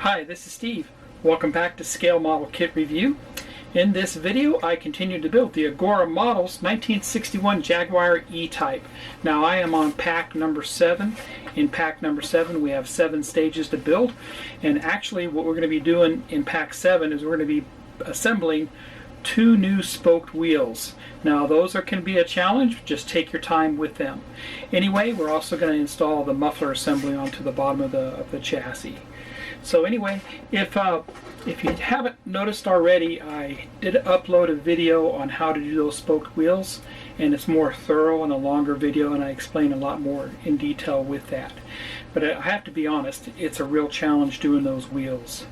Hi, this is Steve. Welcome back to Scale Model Kit Review. In this video, I continue to build the Agora Models 1961 Jaguar E-Type. Now I am on pack number 7. In pack number 7 we have 7 stages to build, and actually what we're going to be doing in pack 7 is we're going to be assembling 2 new spoked wheels. Now those can be a challenge, just take your time with them. Anyway, we're also going to install the muffler assembly onto the bottom of the chassis. So anyway, if you haven't noticed already, I did upload a video on how to do those spoked wheels, and it's more thorough and a longer video, and I explain a lot more in detail with that. But I have to be honest, it's a real challenge doing those wheels.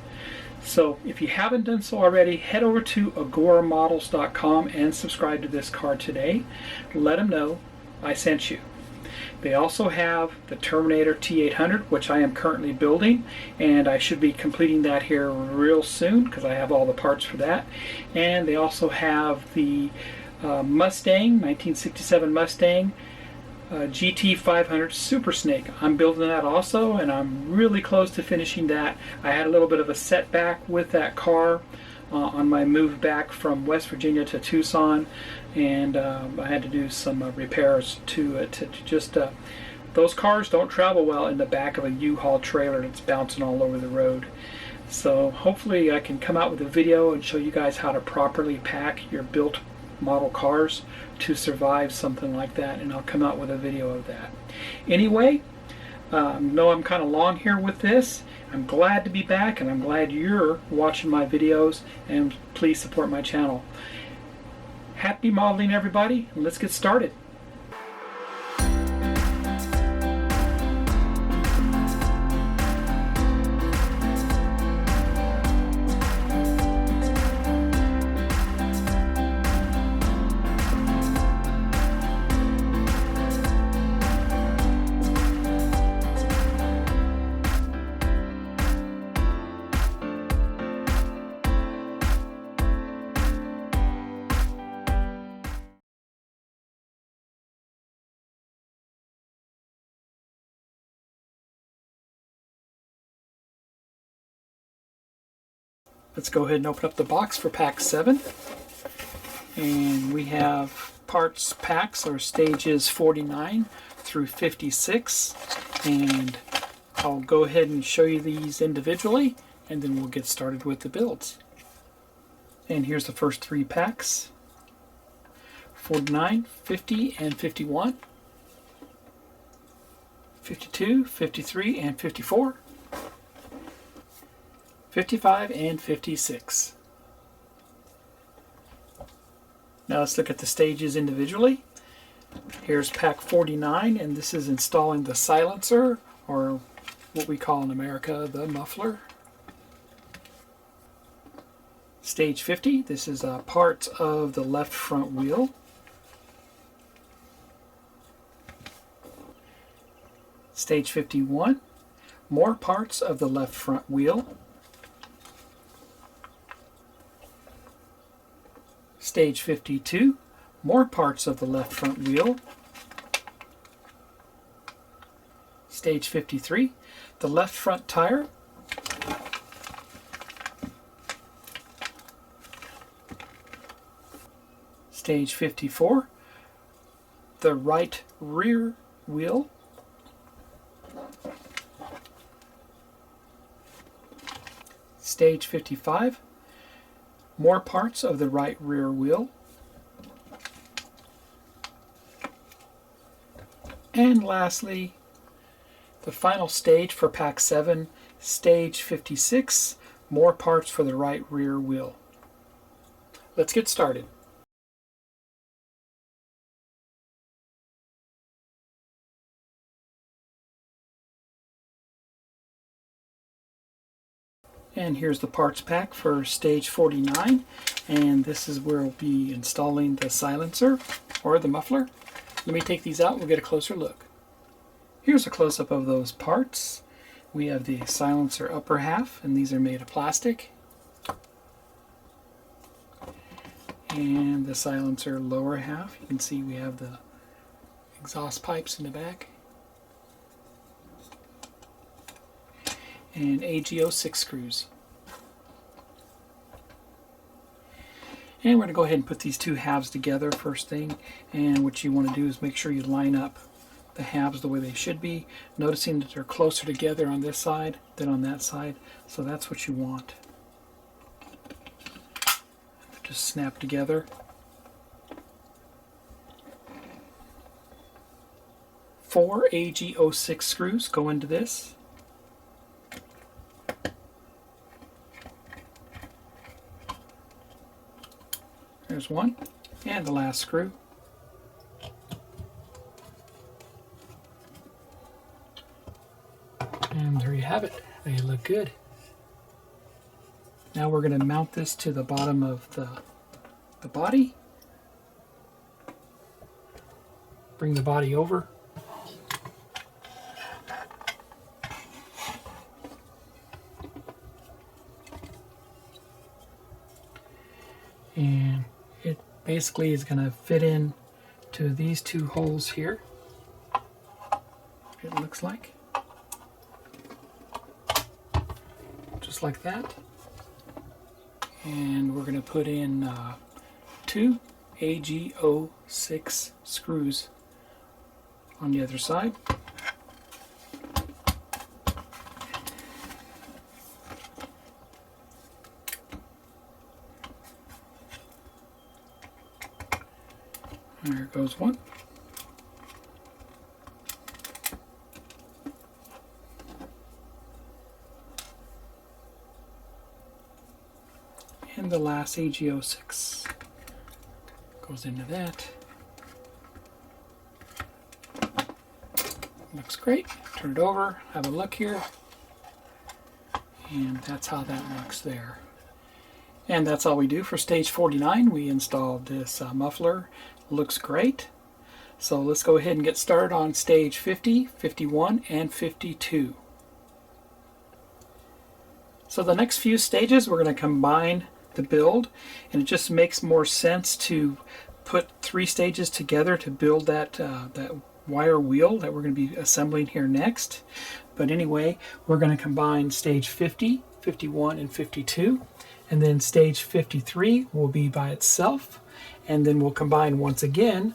So if you haven't done so already, head over to agoramodels.com and subscribe to this car today. Let them know I sent you. They also have the Terminator T800, which I am currently building, and I should be completing that here real soon because I have all the parts for that. And they also have the Mustang, 1967 Mustang GT500 Super Snake. I'm building that also, and I'm really close to finishing that. I had a little bit of a setback with that car on my move back from West Virginia to Tucson, and I had to do some repairs to it. Those cars don't travel well in the back of a U-Haul trailer that's bouncing all over the road. So hopefully I can come out with a video and show you guys how to properly pack your built model cars to survive something like that, and I'll come out with a video of that. Anyway, know I'm kind of long here with this. I'm glad to be back, and I'm glad you're watching my videos, and please support my channel. Happy modeling, everybody, and let's get started. Let's go ahead and open up the box for pack 7. And we have parts packs or stages 49 through 56. And I'll go ahead and show you these individually, and then we'll get started with the builds. And here's the first 3 packs: 49, 50, and 51. 52, 53, and 54. 55 and 56. Now let's look at the stages individually. Here's pack 49, and this is installing the silencer, or what we call in America the muffler. Stage 50, this is parts of the left front wheel. Stage 51, more parts of the left front wheel. Stage 52, more parts of the left front wheel. Stage 53, the left front tire. Stage 54, the right rear wheel. Stage 55, more parts of the right rear wheel. And lastly, the final stage for pack 7, stage 56, more parts for the right rear wheel. Let's get started. And here's the parts pack for stage 49, and this is where we'll be installing the silencer or the muffler. Let me take these out and we'll get a closer look. Here's a close-up of those parts. We have the silencer upper half, and these are made of plastic. And the silencer lower half, you can see we have the exhaust pipes in the back. and AGO6 screws. And we're going to go ahead and put these two halves together first thing. And what you want to do is make sure you line up the halves the way they should be, noticing that they're closer together on this side than on that side. So that's what you want. Just snap together. Four AGO6 screws go into this. There's one, and the last screw. And there you have it. They look good. Now we're going to mount this to the bottom of the body. Bring the body over. And it basically is going to fit in to these two holes here, it looks like. Just like that. And we're going to put in two AGO6 screws on the other side. There goes one. And the last AGO6 goes into that. Looks great. Turn it over, have a look here. And that's how that looks there. And that's all we do for stage 49. We installed this muffler. Looks great. So let's go ahead and get started on stage 50, 51, and 52. So the next few stages we're going to combine the build, and it just makes more sense to put three stages together to build that wire wheel that we're going to be assembling here next. But anyway, we're going to combine stage 50, 51, and 52, and then stage 53 will be by itself, and then we'll combine once again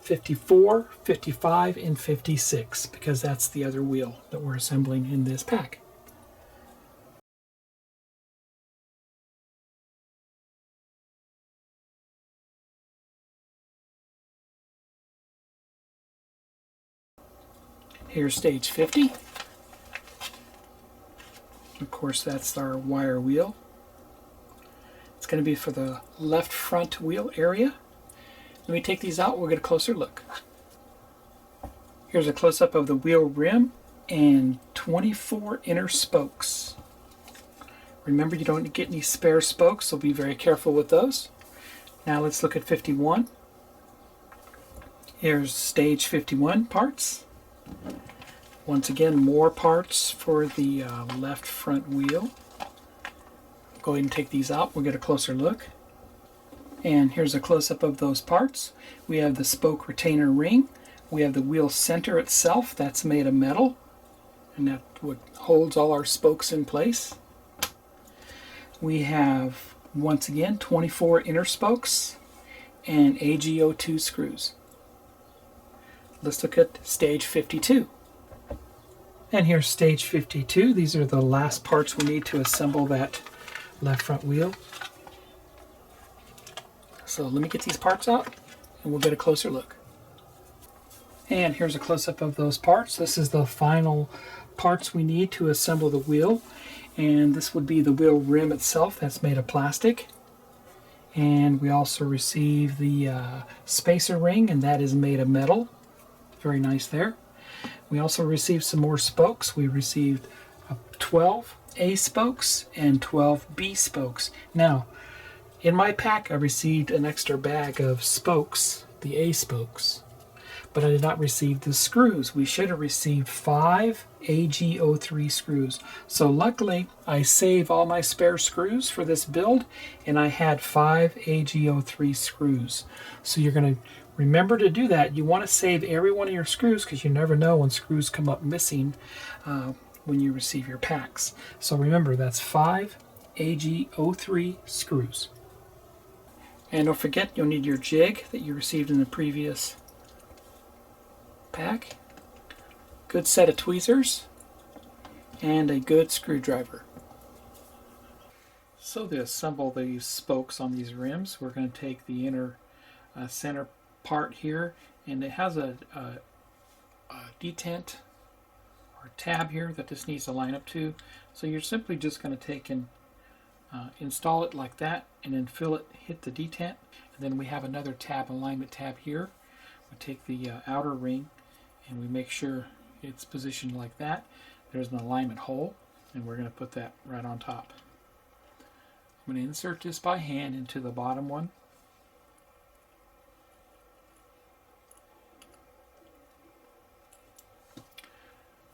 54, 55, and 56, because that's the other wheel that we're assembling in this pack. Here's stage 50. Of course, that's our wire wheel. It's going to be for the left front wheel area. Let me take these out, we'll get a closer look. Here's a close-up of the wheel rim and 24 inner spokes. Remember, you don't get any spare spokes, so be very careful with those. Now let's look at 51. Here's stage 51 parts. Once again, more parts for the left front wheel. Go ahead and take these out, we'll get a closer look. And here's a close-up of those parts. We have the spoke retainer ring. We have the wheel center itself, that's made of metal, and that what holds all our spokes in place. We have, once again, 24 inner spokes and AGO2 screws. Let's look at stage 52. And here's stage 52. These are the last parts we need to assemble that left front wheel. So let me get these parts out and we'll get a closer look. And here's a close-up of those parts. This is the final parts we need to assemble the wheel. And this would be the wheel rim itself, that's made of plastic. And we also receive the spacer ring, and that is made of metal. Very nice there. We also received some more spokes. We received 12 A spokes and 12 B spokes. Now, in my pack I received an extra bag of spokes, the A spokes, but I did not receive the screws. We should have received 5 AGO3 screws. So luckily I saved all my spare screws for this build, and I had 5 AGO3 screws. So you're going to Remember to do that. You want to save every one of your screws because you never know when screws come up missing when you receive your packs. So remember, that's 5 AG03 screws. And don't forget, you'll need your jig that you received in the previous pack, good set of tweezers, and a good screwdriver. So to assemble these spokes on these rims, we're going to take the inner center part here, and it has a detent or tab here that this needs to line up to. So you're simply just going to take and install it like that, and then hit the detent, and then we have another tab, alignment tab here. We take the outer ring and we make sure it's positioned like that. There's an alignment hole, and we're going to put that right on top. I'm going to insert this by hand into the bottom one.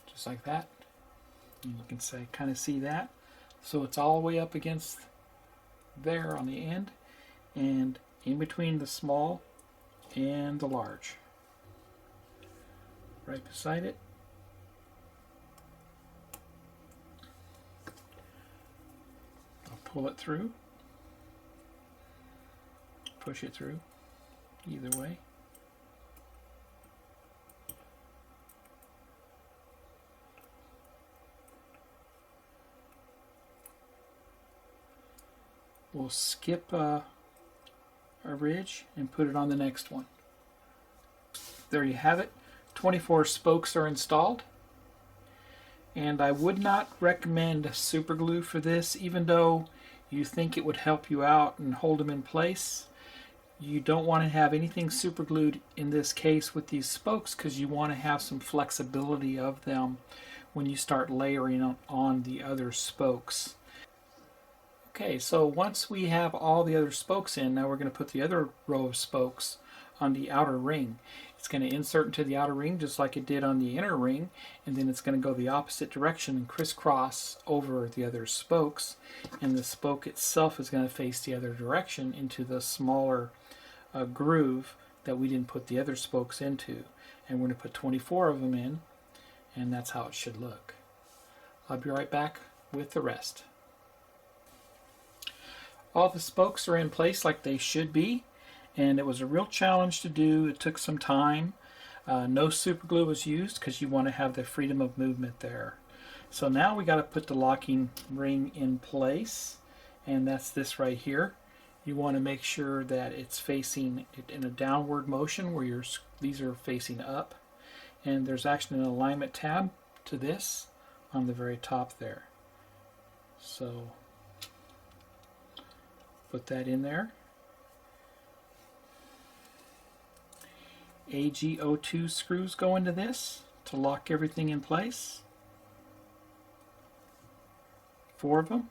Just like that. And you can kind of see that. So it's all the way up against there on the end, and in between the small and the large. Right beside it. Pull it through, push it through, either way. We'll skip a ridge and put it on the next one. There you have it. 24 spokes are installed. And I would not recommend super glue for this, even though you think it would help you out and hold them in place. You don't want to have anything super glued in this case with these spokes, because you want to have some flexibility of them when you start layering on the other spokes. Okay, so once we have all the other spokes in, now we're going to put the other row of spokes on the outer ring. It's going to insert into the outer ring just like it did on the inner ring, and then it's going to go the opposite direction and crisscross over the other spokes, and the spoke itself is going to face the other direction into the smaller groove that we didn't put the other spokes into. And we're going to put 24 of them in, and that's how it should look. I'll be right back with the rest. All the spokes are in place like they should be, and it was a real challenge to do. It took some time. No super glue was used because you want to have the freedom of movement there. So now we got to put the locking ring in place, and that's this right here. You want to make sure that it's facing it in a downward motion where these are facing up, and there's actually an alignment tab to this on the very top there. So put that in there. AG02 screws go into this to lock everything in place. 4 of them.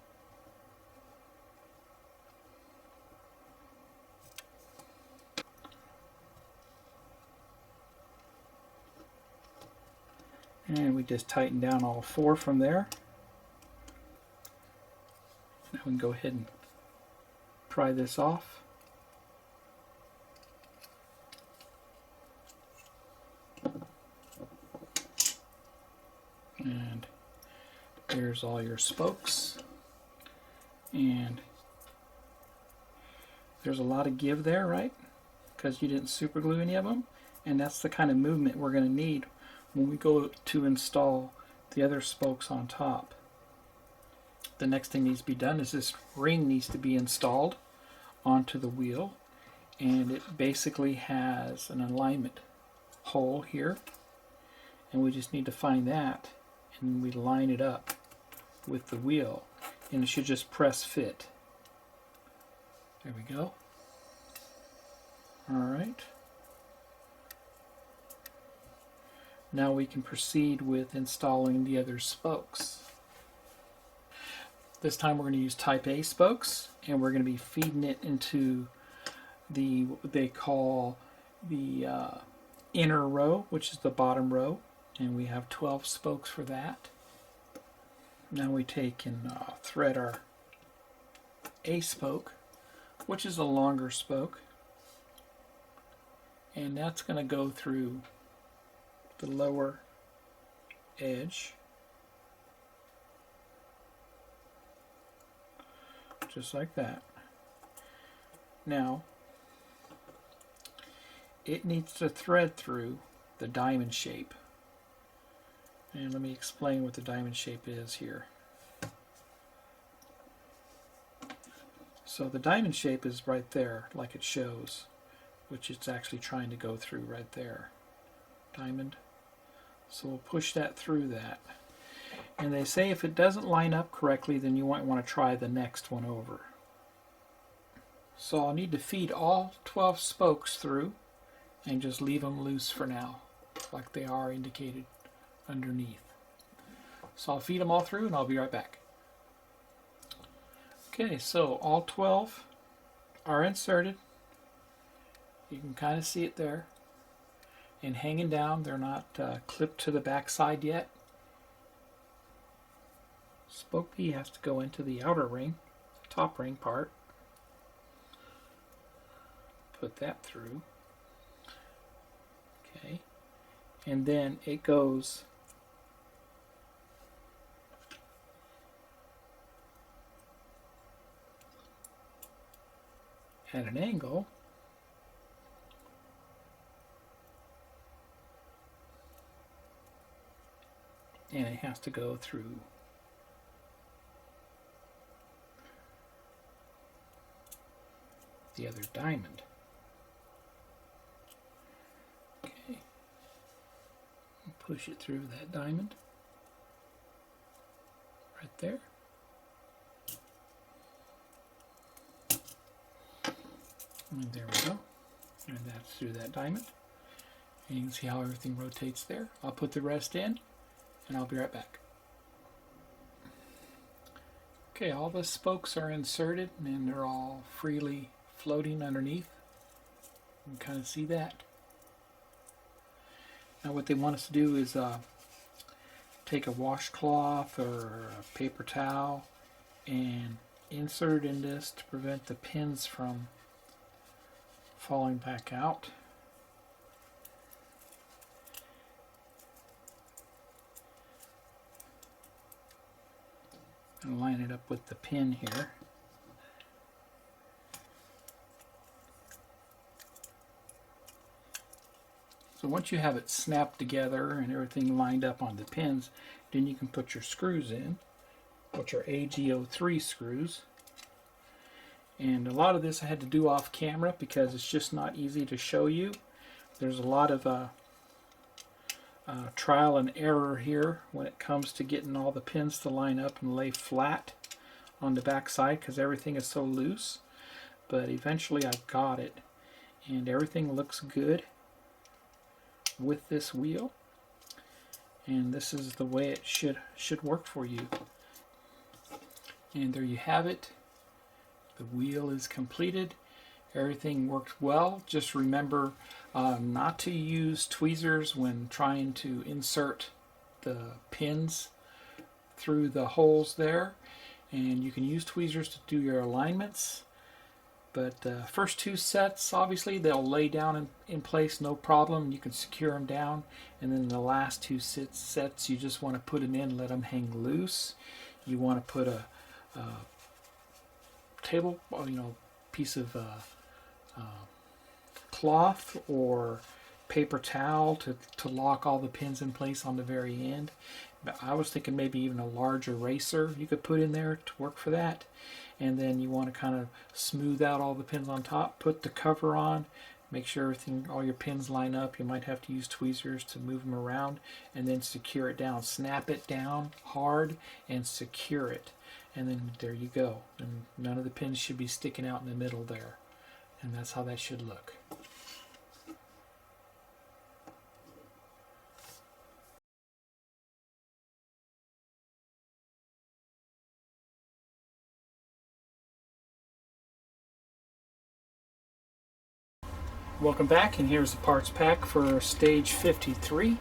And we just tighten down all 4 from there. Now we can go ahead and pry this off. And there's all your spokes. And there's a lot of give there, right? Because you didn't super glue any of them. And that's the kind of movement we're going to need when we go to install the other spokes on top. The next thing needs to be done is this ring needs to be installed onto the wheel, and it basically has an alignment hole here, and we just need to find that, and we line it up with the wheel, and it should just press fit. There we go. Alright. Now we can proceed with installing the other spokes. This time we're going to use type A spokes, and we're going to be feeding it into what they call the inner row, which is the bottom row, and we have 12 spokes for that. Now we take and thread our A spoke, which is a longer spoke, and that's going to go through the lower edge, just like that. Now it needs to thread through the diamond shape, and let me explain what the diamond shape is here. So the diamond shape is right there, like it shows, which it's actually trying to go through right there. Diamond. So we'll push that through that. And they say if it doesn't line up correctly, then you might want to try the next one over. So I'll need to feed all 12 spokes through and just leave them loose for now, like they are indicated underneath. So I'll feed them all through and I'll be right back. Okay, so all 12 are inserted. You can kind of see it there. And hanging down, they're not clipped to the back side yet. Spoke B has to go into the outer ring, top ring part. Put that through. Okay. And then it goes at an angle, and it has to go through the other diamond. Okay, push it through that diamond right there. And there we go. And that's through that diamond. And you can see how everything rotates there. I'll put the rest in and I'll be right back. Okay, all the spokes are inserted and they're all freely floating underneath. You can kind of see that. Now what they want us to do is take a washcloth or a paper towel and insert in this to prevent the pins from falling back out. And line it up with the pin here. So once you have it snapped together and everything lined up on the pins, then you can put your screws in, which are AGO3 screws. And a lot of this I had to do off camera because it's just not easy to show you. There's a lot of trial and error here when it comes to getting all the pins to line up and lay flat on the back side because everything is so loose. But eventually I got it, and everything looks good with this wheel, and this is the way it should work for you. And there you have it. The wheel is completed. Everything worked well. Just remember not to use tweezers when trying to insert the pins through the holes there. And you can use tweezers to do your alignments. But first two sets, obviously, they'll lay down in place, no problem. You can secure them down. And then the last two sets, you just want to put them in, let them hang loose. You want to put a table, piece of cloth or paper towel to lock all the pins in place on the very end. But I was thinking maybe even a large eraser you could put in there to work for that. And then you want to kind of smooth out all the pins on top, put the cover on, make sure all your pins line up. You might have to use tweezers to move them around, and then secure it down. Snap it down hard and secure it. And then there you go. And none of the pins should be sticking out in the middle there. And that's how that should look. Welcome back, and here's the parts pack for stage 53.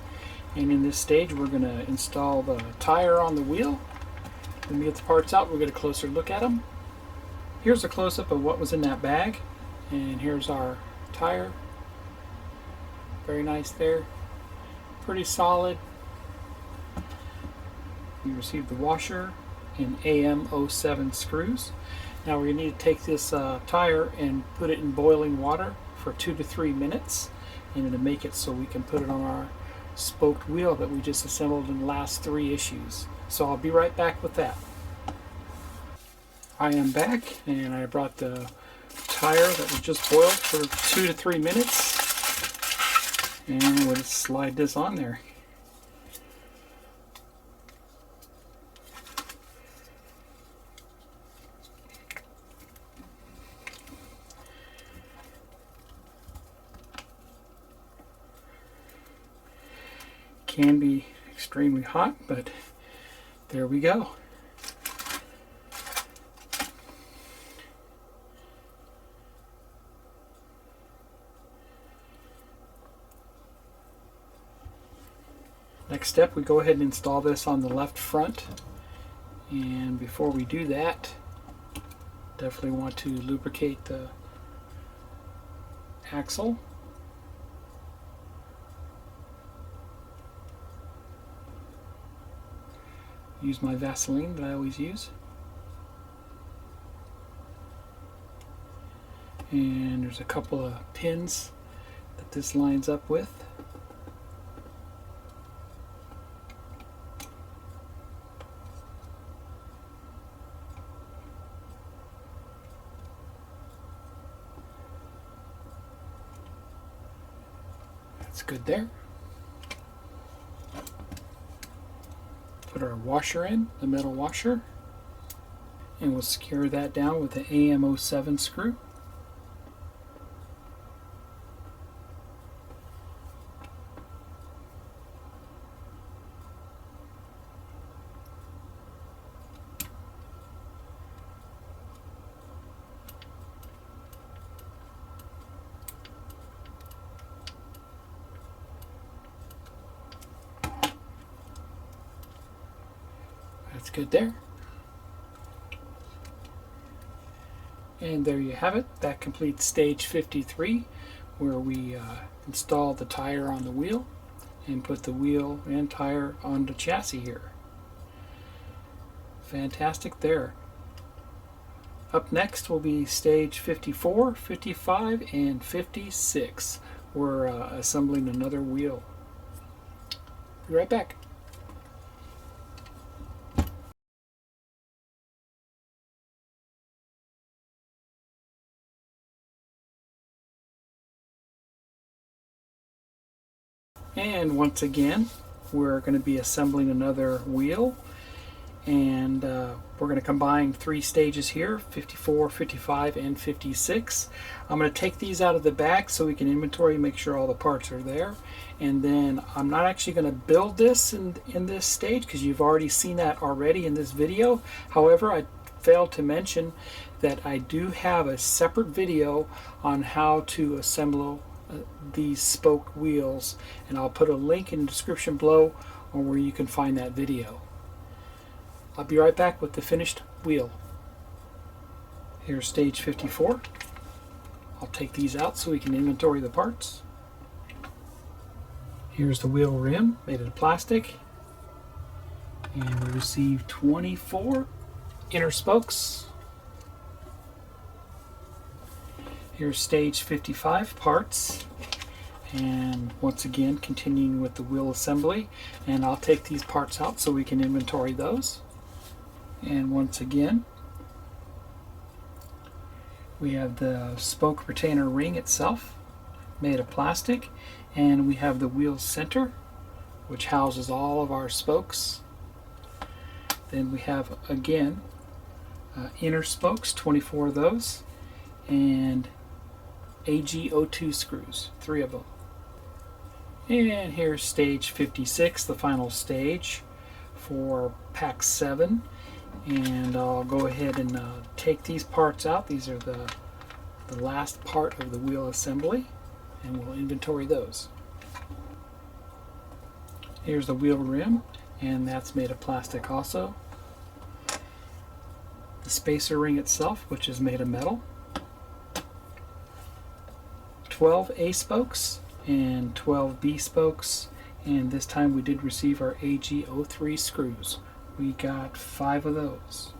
And in this stage we're going to install the tire on the wheel. When we get the parts out, we'll get a closer look at them. Here's a close-up of what was in that bag, and here's our tire. very nice there. Pretty solid. You receive the washer and AM07 screws. Now we need to take this tire and put it in boiling water for 2 to 3 minutes, and to make it so we can put it on our spoked wheel that we just assembled in the last 3 issues. So I'll be right back with that. I am back, and I brought the tire that was just boiled for 2 to 3 minutes, and we'll just slide this on there. Can be extremely hot, but there we go. Next step, we go ahead and install this on the left front, and before we do that, definitely want to lubricate the axle. Use my Vaseline that I always use. And there's a couple of pins that this lines up with. That's good there. Put our washer in, the metal washer, and we'll secure that down with the AM07 screw. That's good there. And there you have it. That completes stage 53, where we install the tire on the wheel and put the wheel and tire on the chassis here. Fantastic there. Up next will be stage 54, 55, and 56. We're assembling another wheel. Be right back. And once again, we're going to be assembling another wheel, and we're going to combine 3 stages here, 54, 55, and 56. I'm going to take these out of the bag so we can inventory, make sure all the parts are there, and then I'm not actually going to build this in this stage because you've already seen that already in this video. However, I failed to mention that I do have a separate video on how to assemble these spoke wheels, and I'll put a link in the description below on where you can find that video. I'll be right back with the finished wheel. Here's stage 54. I'll take these out so we can inventory the parts. Here's the wheel rim made of plastic, and we received 24 inner spokes. Here's stage 55 parts, and once again continuing with the wheel assembly, and I'll take these parts out so we can inventory those. And once again we have the spoke retainer ring itself made of plastic, and we have the wheel center which houses all of our spokes. Then we have again inner spokes, 24 of those, and AG02 screws, 3 of them. And here's stage 56, the final stage for pack 7. And I'll go ahead and take these parts out. These are the last part of the wheel assembly, and we'll inventory those. Here's the wheel rim, and that's made of plastic also. The spacer ring itself, which is made of metal. 12 A spokes and 12 B spokes, and this time we did receive our AG03 screws. We got 5 of those.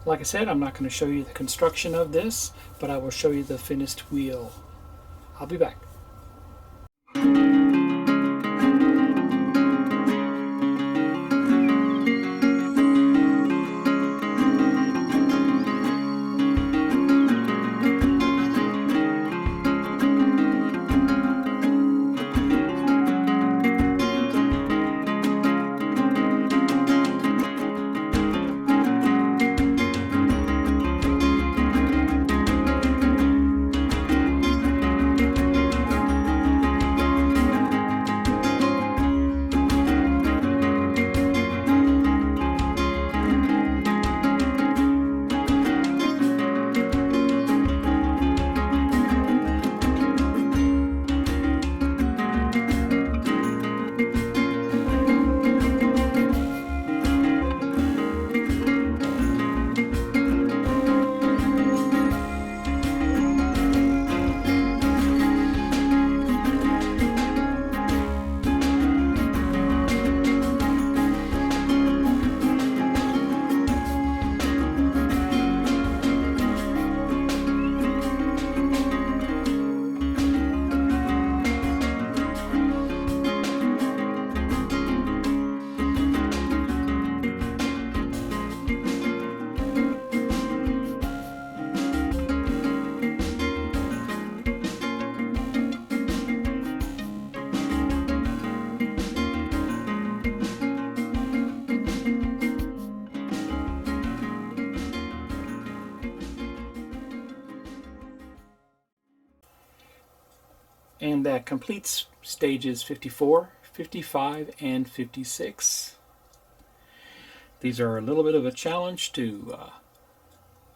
Like I said, I'm not going to show you the construction of this, but I will show you the finished wheel. I'll be back. And that completes stages 54, 55, and 56. These are a little bit of a challenge to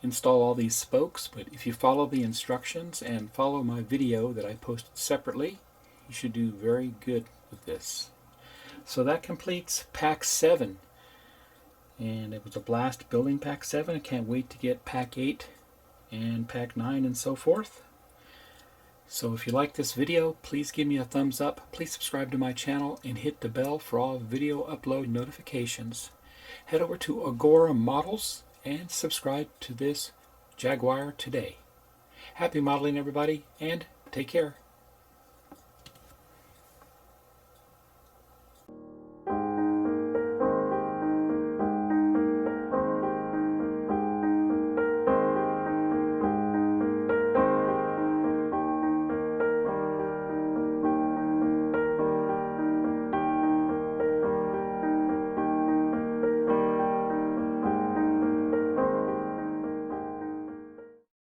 install all these spokes, but if you follow the instructions and follow my video that I posted separately, you should do very good with this. So that completes Pack 7. And it was a blast building Pack 7. I can't wait to get Pack 8 and Pack 9 and so forth. So if you like this video, please give me a thumbs up, please subscribe to my channel, and hit the bell for all video upload notifications. Head over to Agora Models and subscribe to this Jaguar today. Happy modeling, everybody, and take care.